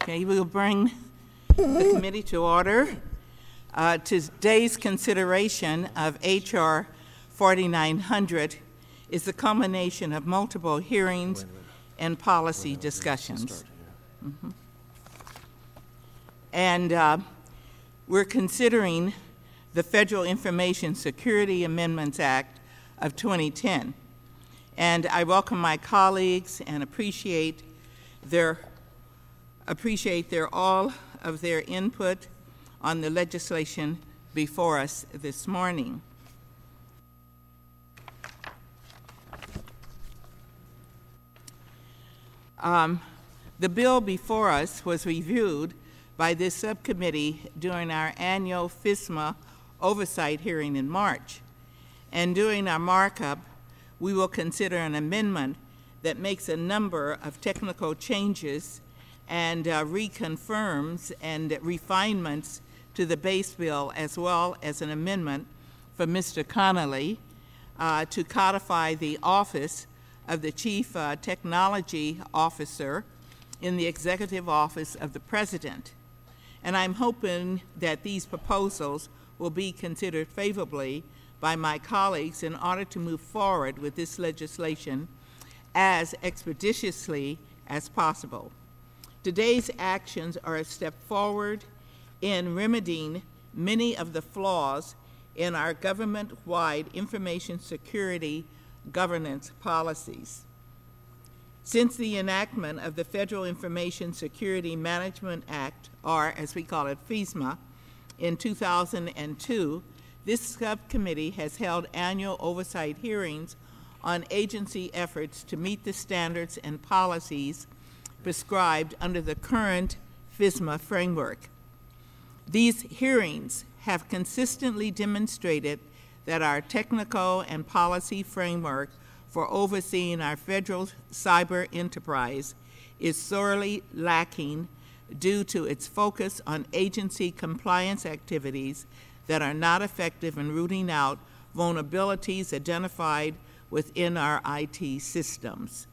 Okay, we'll bring the committee to order. Today's consideration of H.R. 4900 is the culmination of multiple hearings and policy discussions. And we're considering the Federal Information Security Amendments Act of 2010. And I welcome my colleagues and appreciate all of their input on the legislation before us this morning. The bill before us was reviewed by this subcommittee during our annual FISMA oversight hearing in March. And during our markup, we will consider an amendment that makes a number of technical changes and reconfirms and refinements to the base bill, as well as an amendment for Mr. Connolly to codify the office of the Chief Technology Officer in the Executive Office of the President. And I'm hoping that these proposals will be considered favorably by my colleagues in order to move forward with this legislation as expeditiously as possible. Today's actions are a step forward in remedying many of the flaws in our government-wide information security governance policies. Since the enactment of the Federal Information Security Management Act, or as we call it, FISMA, in 2002, this subcommittee has held annual oversight hearings on agency efforts to meet the standards and policies prescribed under the current FISMA framework. These hearings have consistently demonstrated that our technical and policy framework for overseeing our federal cyber enterprise is sorely lacking due to its focus on agency compliance activities that are not effective in rooting out vulnerabilities identified within our IT systems.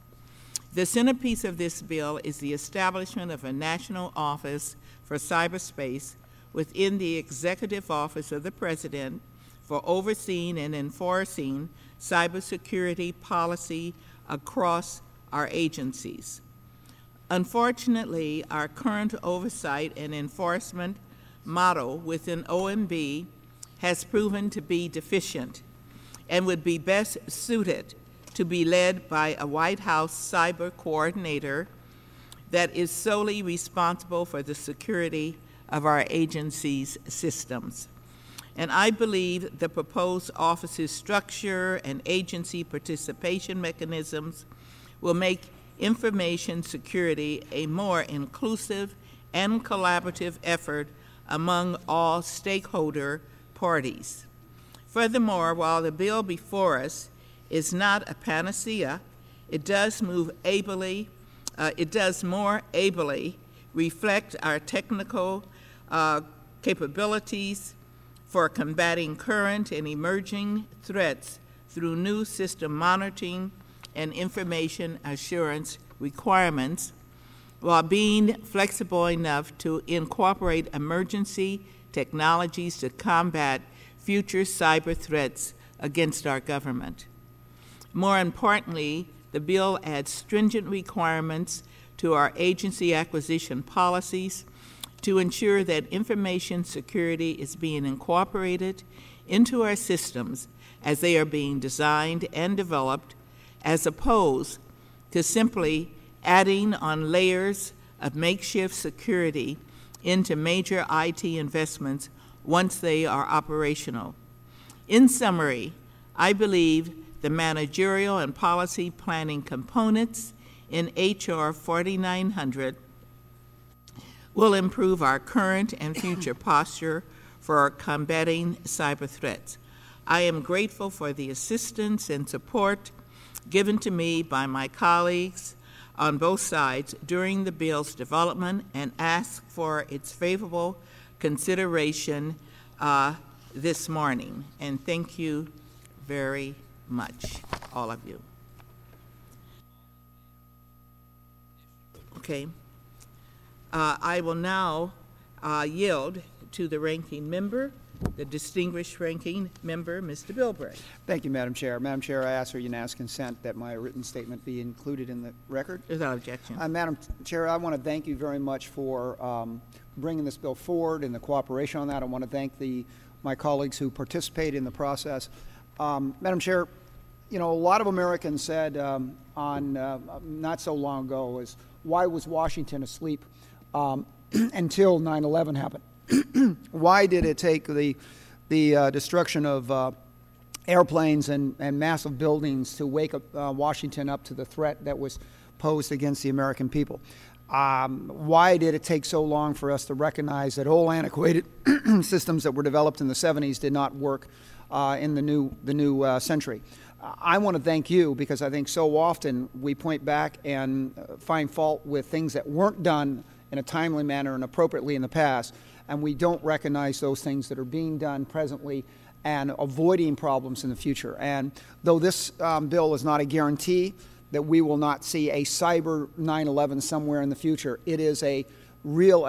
The centerpiece of this bill is the establishment of a national office for cyberspace within the Executive Office of the President for overseeing and enforcing cybersecurity policy across our agencies. Unfortunately, our current oversight and enforcement model within OMB has proven to be deficient and would be best suited to be led by a White House cyber coordinator that is solely responsible for the security of our agency's systems. And I believe the proposed office's structure and agency participation mechanisms will make information security a more inclusive and collaborative effort among all stakeholder parties. Furthermore, while the bill before us is not a panacea, it does more ably reflect our technical capabilities for combating current and emerging threats through new system monitoring and information assurance requirements, while being flexible enough to incorporate emergency technologies to combat future cyber threats against our government. More importantly, the bill adds stringent requirements to our agency acquisition policies to ensure that information security is being incorporated into our systems as they are being designed and developed, as opposed to simply adding on layers of makeshift security into major IT investments once they are operational. In summary, I believe the managerial and policy planning components in H.R. 4900 will improve our current and future posture for combating cyber threats. I am grateful for the assistance and support given to me by my colleagues on both sides during the bill's development and ask for its favorable consideration this morning. And thank you very much, all of you. I will now yield to the ranking member, the distinguished ranking member, Mr. Bilbray. Thank you, Madam Chair. Madam Chair, I ask for unanimous consent that my written statement be included in the record. Without objection. Madam Chair, I want to thank you very much for bringing this bill forward and the cooperation on that. I want to thank my colleagues who participated in the process. Madam Chair, you know, a lot of Americans said not so long ago is, why was Washington asleep until 9/11 happened? Why did it take the destruction of airplanes and massive buildings to wake up Washington up to the threat that was posed against the American people? Why did it take so long for us to recognize that old antiquated systems that were developed in the 70s did not work in the new century? I want to thank you, because I think so often we point back and find fault with things that weren't done in a timely manner and appropriately in the past, and we don't recognize those things that are being done presently and avoiding problems in the future. And though this bill is not a guarantee that we will not see a cyber 9/11 somewhere in the future, it is a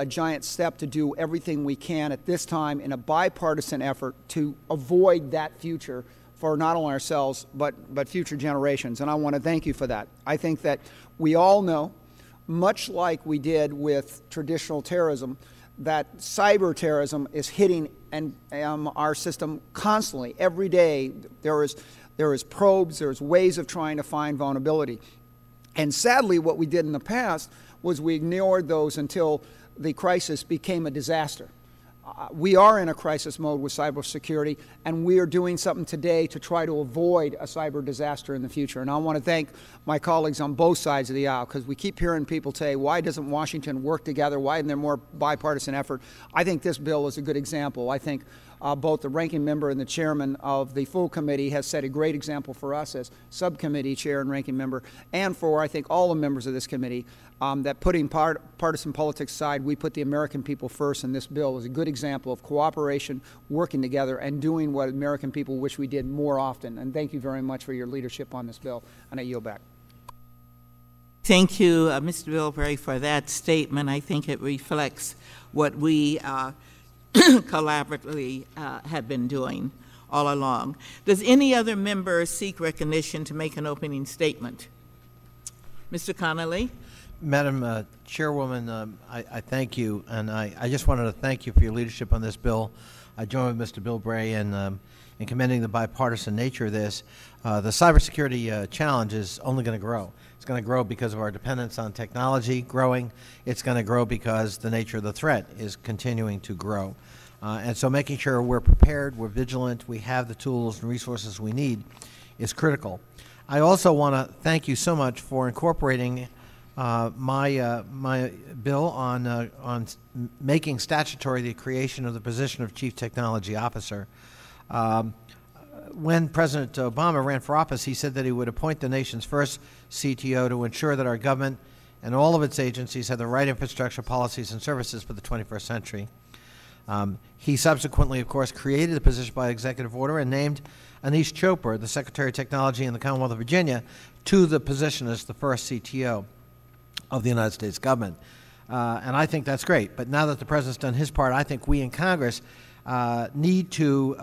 giant step to do everything we can at this time in a bipartisan effort to avoid that future for not only ourselves but future generations. And I want to thank you for that. I think that we all know, much like we did with traditional terrorism, that cyber terrorism is hitting our system constantly. Every day there is probes, there's ways of trying to find vulnerability. And sadly, what we did in the past was we ignored those until the crisis became a disaster. We are in a crisis mode with cybersecurity, and we are doing something today to try to avoid a cyber disaster in the future. And I want to thank my colleagues on both sides of the aisle, because we keep hearing people say, why doesn't Washington work together? Why isn't there more bipartisan effort? I think this bill is a good example. I think both the ranking member and the chairman of the full committee has set a great example for us as subcommittee chair and ranking member, and for, I think, all the members of this committee, that putting partisan politics aside, we put the American people first, and this bill is a good example of cooperation, working together, and doing what American people wish we did more often. And thank you very much for your leadership on this bill, and I yield back. Thank you, Mr. Bilbray, for that statement. I think it reflects what we collaboratively have been doing all along. Does any other member seek recognition to make an opening statement? Mr. Connolly? Madam Chairwoman, I thank you, and I just wanted to thank you for your leadership on this bill. I join with Mr. Bilbray in commending the bipartisan nature of this. The cybersecurity challenge is only going to grow. It's going to grow because of our dependence on technology growing. It's going to grow because the nature of the threat is continuing to grow. And so making sure we're prepared, we're vigilant, we have the tools and resources we need is critical. I also want to thank you so much for incorporating my bill on making statutory the creation of the position of Chief Technology Officer. When President Obama ran for office, he said that he would appoint the nation's first CTO to ensure that our government and all of its agencies have the right infrastructure, policies, and services for the 21st century. He subsequently, of course, created the position by executive order and named Anish Chopra, the Secretary of Technology in the Commonwealth of Virginia, to the position as the first CTO of the United States government. And I think that's great. But now that the President's done his part, I think we in Congress need to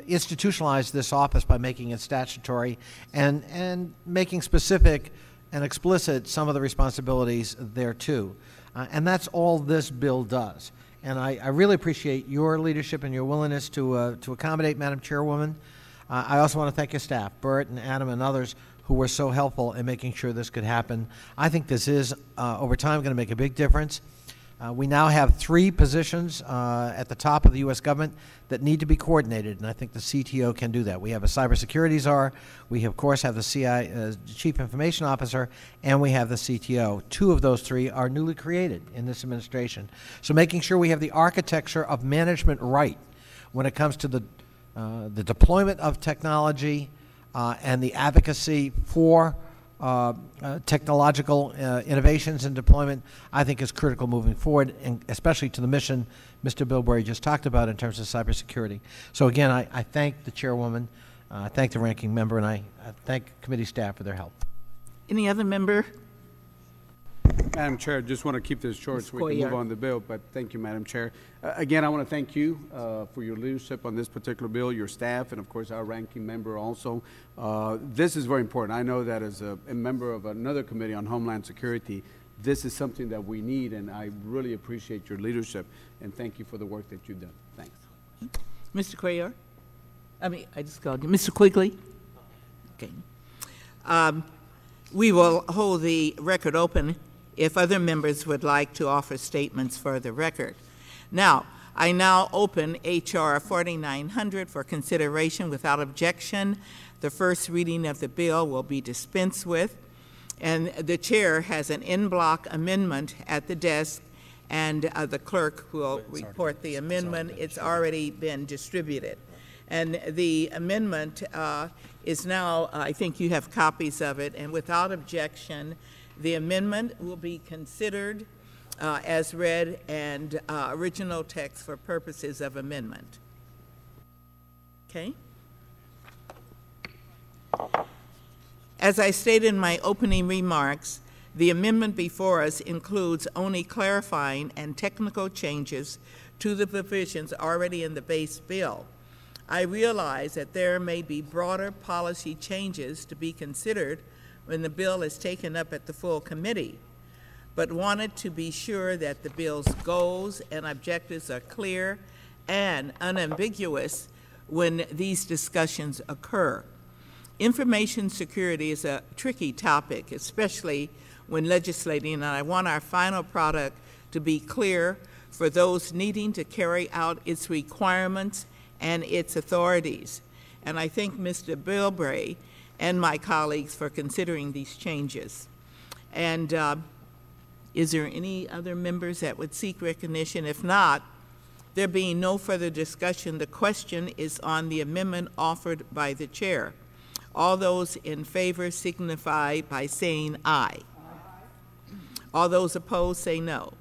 institutionalize this office by making it statutory and making specific and explicit some of the responsibilities there too. And that's all this bill does. And I really appreciate your leadership and your willingness to accommodate, Madam Chairwoman. I also want to thank your staff, Bert and Adam and others, who were so helpful in making sure this could happen. I think this is, over time, going to make a big difference. We now have 3 positions at the top of the U.S. government that need to be coordinated, and I think the CTO can do that. We have a cybersecurity czar, we of course have the Chief Information Officer, and we have the CTO. 2 of those 3 are newly created in this administration. So making sure we have the architecture of management right when it comes to the deployment of technology and the advocacy for technological innovations and deployment, I think is critical moving forward, and especially to the mission Mr. Bilbray just talked about in terms of cybersecurity. So again, I thank the Chairwoman, I thank the Ranking Member, and I thank committee staff for their help. Any other member? Madam Chair, just want to keep this short so we can move Coyer. on the bill, but thank you, Madam Chair. Again, I want to thank you for your leadership on this particular bill, your staff, and of course our ranking member also. This is very important. I know that as a member of another committee on Homeland Security, this is something that we need, and I really appreciate your leadership, and thank you for the work that you've done. Thanks. Mr. Cuellar? I just called you. Mr. Quigley? Okay. We will hold the record open if other members would like to offer statements for the record. Now, I now open H.R. 4900 for consideration without objection. The first reading of the bill will be dispensed with, and the chair has an en-bloc amendment at the desk, and the clerk will report the amendment. It's already been distributed. And the amendment is now, I think you have copies of it, and without objection, the amendment will be considered as read and original text for purposes of amendment. Okay? As I stated in my opening remarks, the amendment before us includes only clarifying and technical changes to the provisions already in the base bill. I realize that there may be broader policy changes to be considered when the bill is taken up at the full committee, but wanted to be sure that the bill's goals and objectives are clear and unambiguous when these discussions occur. Information security is a tricky topic, especially when legislating, and I want our final product to be clear for those needing to carry out its requirements and its authorities. And I thank Mr. Bilbray and my colleagues for considering these changes. And is there any other members that would seek recognition? If not, there being no further discussion, the question is on the amendment offered by the chair. All those in favor signify by saying aye. All those opposed say no.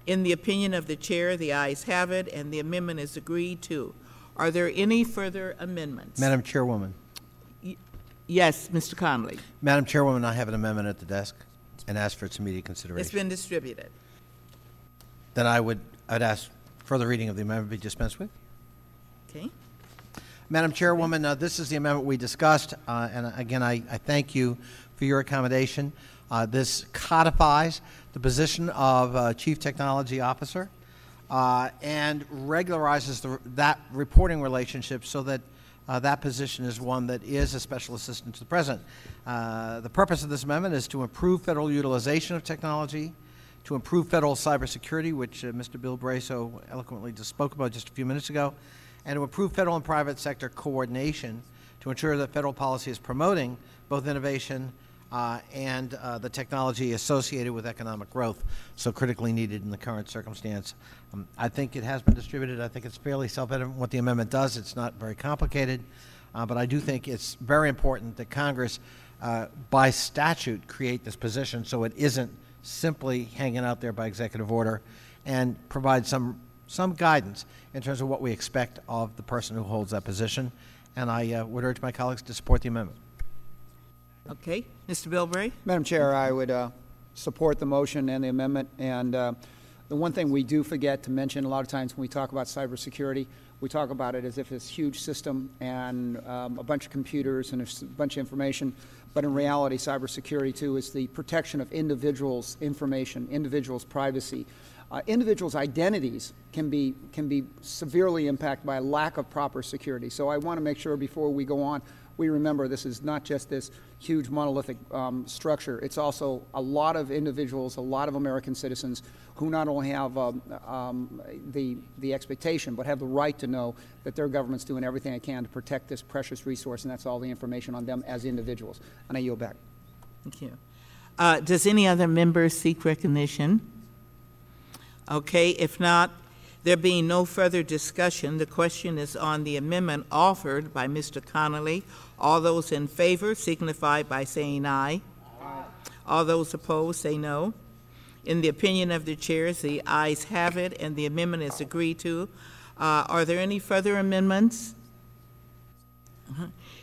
In the opinion of the chair, the ayes have it, and the amendment is agreed to. Are there any further amendments? Madam Chairwoman. Yes, Mr. Connolly. Madam Chairwoman, I have an amendment at the desk and ask for its immediate consideration. It's been distributed. Then I'd ask further reading of the amendment be dispensed with. Okay. Madam Chairwoman, this is the amendment we discussed, and again, I thank you for your accommodation. This codifies the position of Chief Technology Officer and regularizes that reporting relationship so that that position is one that is a special assistant to the President. The purpose of this amendment is to improve federal utilization of technology, to improve federal cybersecurity, which Mr. Bilbray so eloquently just spoke about just a few minutes ago, and to improve federal and private sector coordination to ensure that federal policy is promoting both innovation and the technology associated with economic growth, so critically needed in the current circumstance. I think it has been distributed. I think it's fairly self-evident what the amendment does. It's not very complicated, but I do think it's very important that Congress, by statute, create this position so it isn't simply hanging out there by executive order, and provide some guidance in terms of what we expect of the person who holds that position. And I would urge my colleagues to support the amendment. Okay. Mr. Bilbray? Madam Chair, I would support the motion and the amendment. And the one thing we do forget to mention a lot of times when we talk about cybersecurity, we talk about it as if it's a huge system and a bunch of computers and a bunch of information. But in reality, cybersecurity, too, is the protection of individuals' information, individuals' privacy. Individuals' identities can be severely impacted by a lack of proper security. So I want to make sure before we go on, we remember this is not just this huge monolithic structure. It's also a lot of individuals, a lot of American citizens who not only have the expectation, but have the right to know that their government's doing everything it can to protect this precious resource, and that's all the information on them as individuals. And I yield back. Thank you. Does any other member seek recognition? Okay, if not, there being no further discussion, the question is on the amendment offered by Mr. Connolly. All those in favor signify by saying aye. Aye. All those opposed say no. In the opinion of the chairs, the ayes have it, and the amendment is agreed to. Are there any further amendments?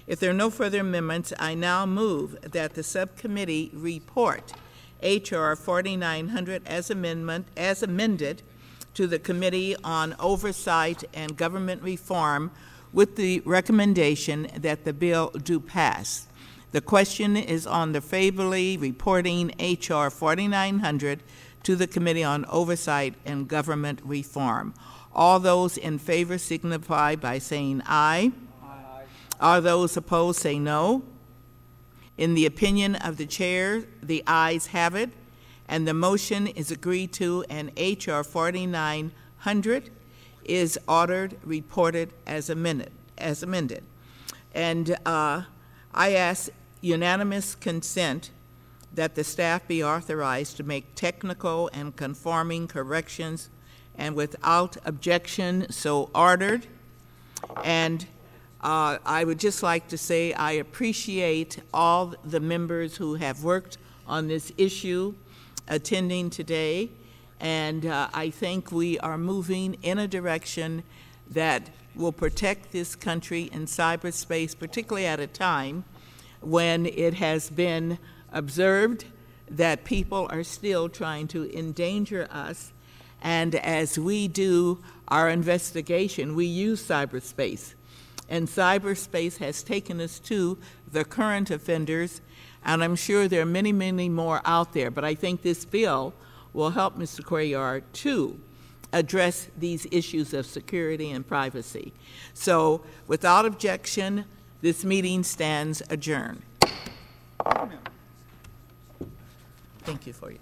If there are no further amendments, I now move that the subcommittee report H.R. 4900 as amended to the Committee on Oversight and Government Reform with the recommendation that the bill do pass. The question is on the favorably reporting H.R. 4900 to the Committee on Oversight and Government Reform. All those in favor signify by saying aye. Aye. All those opposed say no. In the opinion of the chair, the ayes have it, and the motion is agreed to, and H.R. 4900 is ordered reported as amended. And I ask unanimous consent that the staff be authorized to make technical and conforming corrections, and without objection so ordered. And I would just like to say I appreciate all the members who have worked on this issue attending today, and I think we are moving in a direction that will protect this country in cyberspace, particularly at a time when it has been observed that people are still trying to endanger us. And as we do our investigation, we use cyberspace. And cyberspace has taken us to the current offenders, and I'm sure there are many, many more out there. But I think this bill will help Mr. Cuellar to address these issues of security and privacy. So without objection, this meeting stands adjourned. Thank you for your.